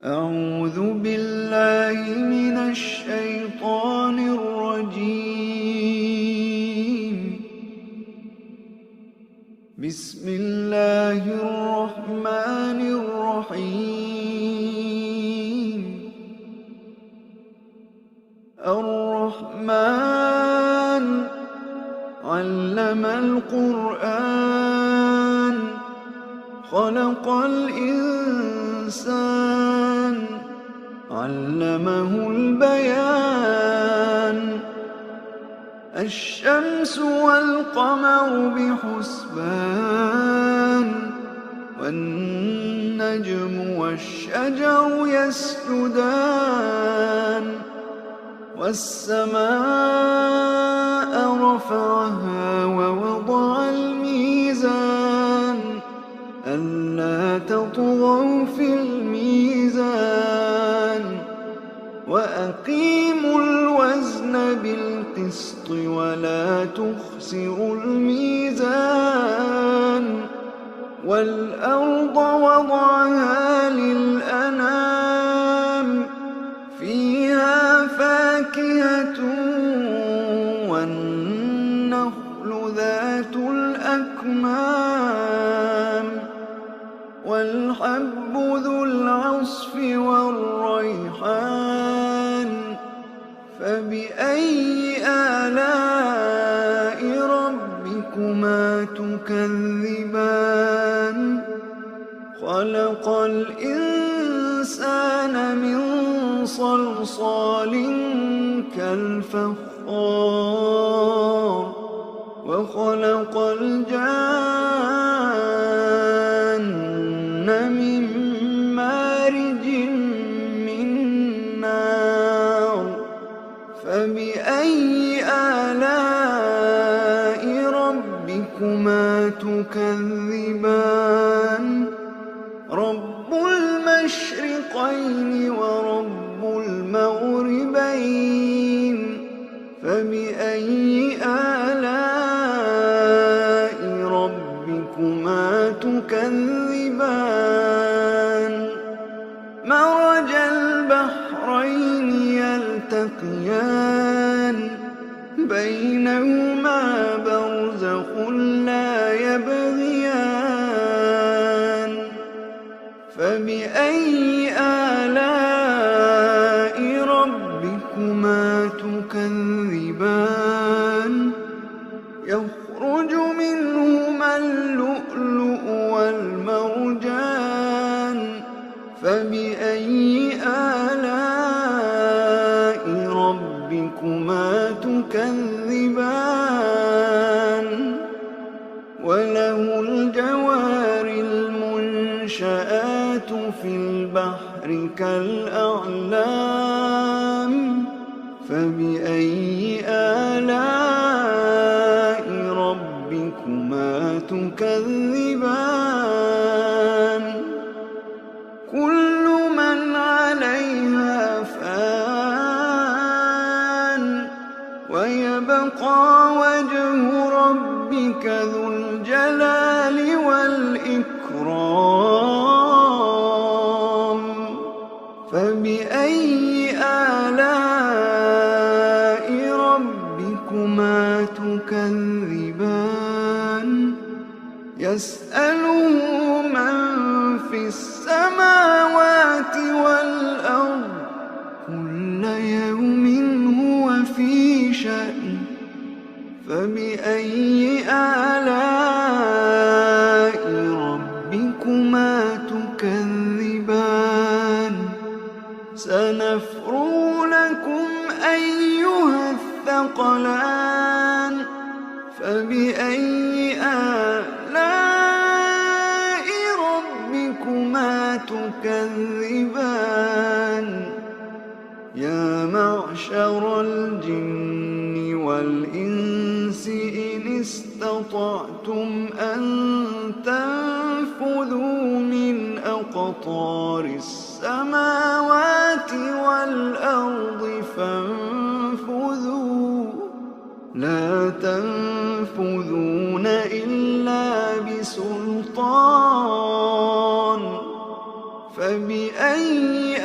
أعوذ بالله من الشيطان الرجيم. بسم الله الرحمن الرحيم. الرحمن علم القرآن خلق الإنسان علمه البيان. الشمس والقمر بحسبان والنجم والشجر يسجدان. والسماء رفعها ووضع الميزان ألا تطغوا في الميزان وأقيموا الوزن بالقسط ولا تخسروا الميزان. والأرض وضعها للأنام فيها فاكهة والنخل ذات الأكمام والحب ذو العصف والريحان. فبأي آلاء ربكما تكذبان؟ خلق الإنسان من صلصال كالفخار وخلق الجان من مارج من نار. فبأي آلاء ربكما تكذبان؟ رب المشرقين ورب المغربين. فبأي آلاء ربكما تكذبان؟ مرج البحرين يلتقيان بينهما برزخ لا يبغيان. فبأي آلاء ربكما تكذبان؟ يخرج منهما اللؤلؤ والمرجان. فبأي آلاء ربكما تكذبان؟ وله الجوار المنشآت في البحر كالأعلام. فبأي آلاء ربكما تكذبان؟ كل من عليها فان ويبقى وجه ربك ذو الجلال والإكرام. فبأي آلاء ربكما تكذبان؟ يسأله من في السماوات والأرض كل يوم هو في شأن. فبأي آلاء ربكما تكذبان؟ سنفرغ لكم أيها الثقلان. فبأي آلاء ربكما تكذبان؟ يا معشر الجن والإنس إن استطعتم أن تنفذوا من أقطار السماوات والأرض فانفذوا لا تنفذون إلا بسلطان. فبأي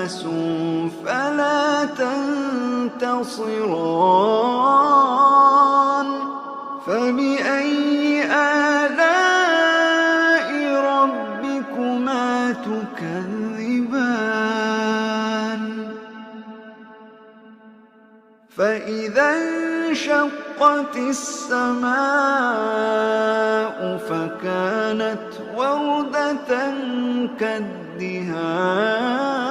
ناس فلا تنتصران فبأي آلاء ربكما تكذبان فإذا انشقت السماء فكانت وردة كالدهان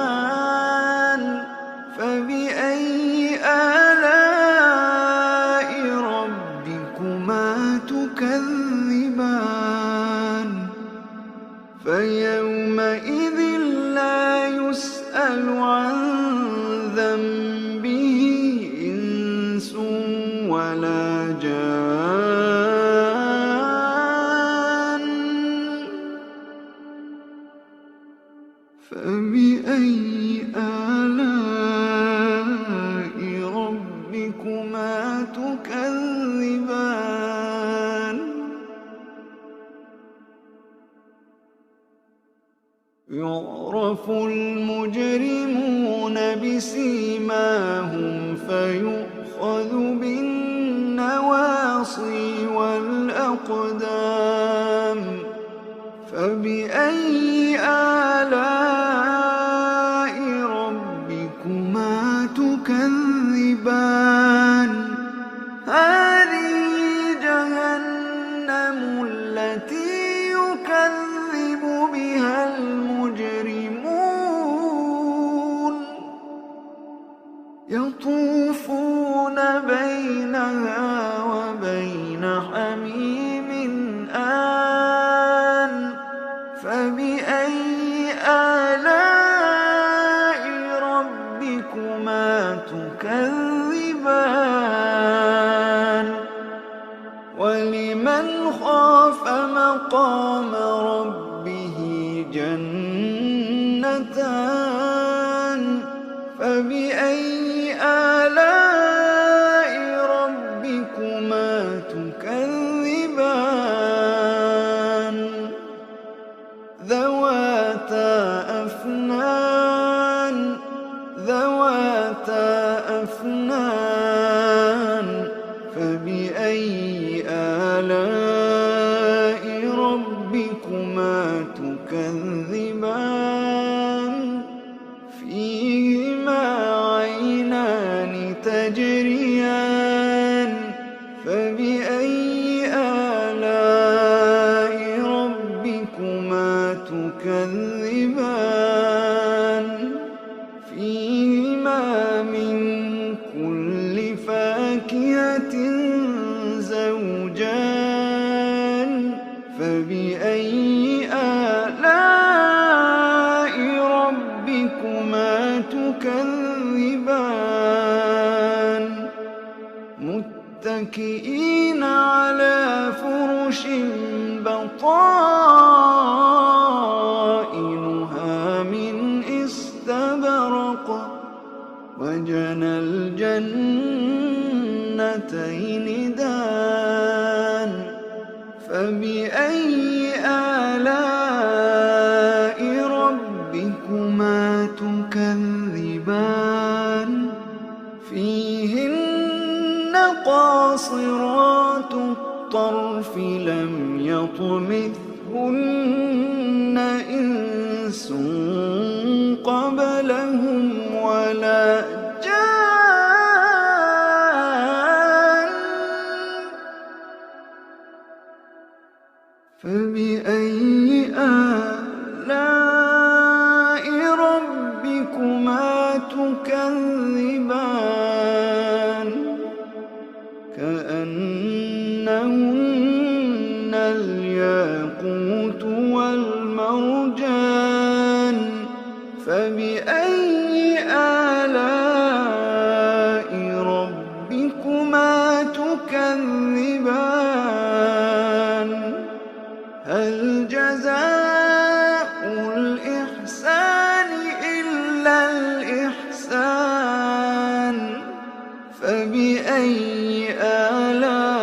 فبأي آلاء ربكما تكذبان فيومئذ لا يسأل عن ذنبه إنس ولا جان فبأي آلاء ربكما تكذبان يعرف المجرمون بسيماهم فيؤخذ بالنواصي والأقدام فبأي آلاء ربكما تكذبان هذه جهنم التي يكذب بها المجرمون يطوفون بينها وبين حميم آن فبأي آلاء ربكما تكذبان ولمن خاف مقام ربه جنتان فبأي آلاء ربكما تكذبان ذواتا أفنان فبأي آلاء ربكما تكذبان فيهما عينان تجريان فبأي آلاء ربكما تكذبان فيهما من كل فاكهة زوجان فبأي آلاء ربكما تكذبان متكئين على فرش بطائنها من استبرق وجنى الجنتين دان فبأي آلاء ربكما تكذبان فيهن قاصرات الطرف لم يطمثهن إنس قبلهم ولا جان فبأي آلاء ربكما تكذبان كأنهن الياقوت والمرجان فبأي آلاء ربكما تكذبان هل جزاء الإحسان إلا الإحسان فبأي آلاء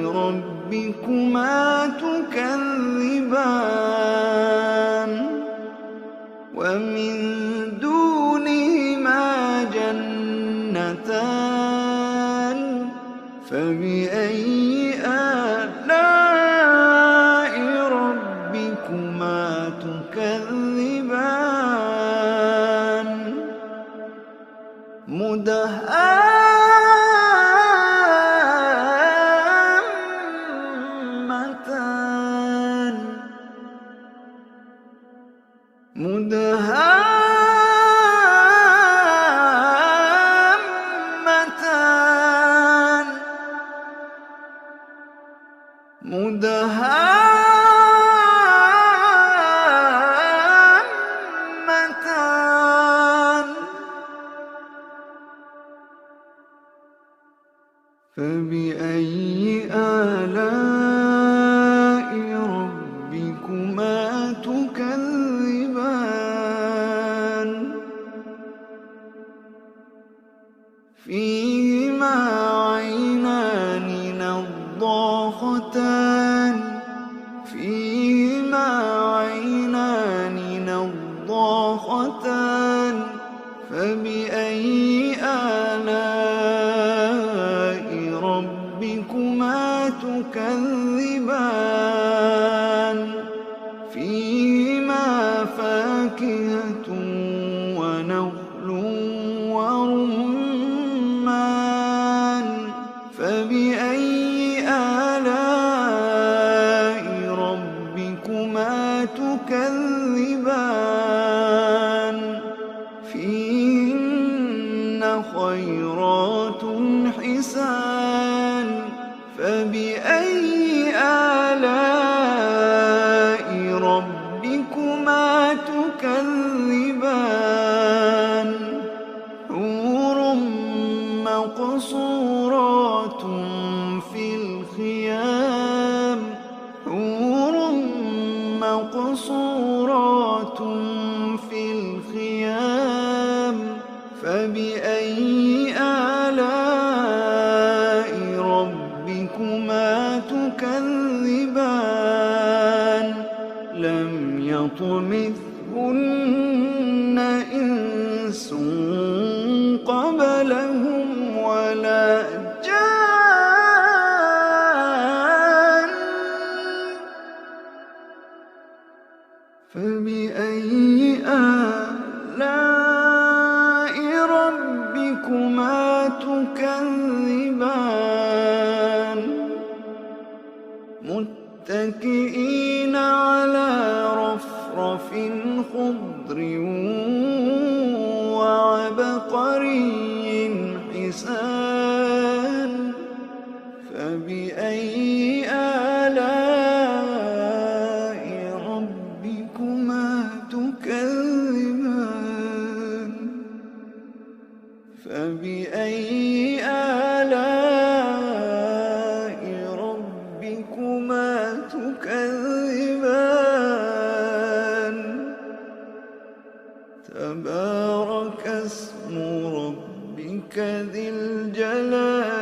ربكما تكذبان ومن تكذبان مدهامتان فبأي آلاء ربكما تكذبان فيهما عينان نضاختان فبأي آلاء ربكما تكذبان فيهما فاكهة ونخل ورمان فبأي آلاء ربكما تكذبان فيهن خيرات حسان فبأي آلاء ربكما تكذبان حور مقصورات في الخيام فبأي آلاء ربكما تكذبان لم يطمثهن إنس قبلهم ولا جان فبأي آلاء ربكما تكذبان متكئين على رفرف خضر وعبقري حسان فبأي آلاء ربكما تكذبان فبأي آلاء ربكما تكذبان تبارك اسم ربك ذي الجلال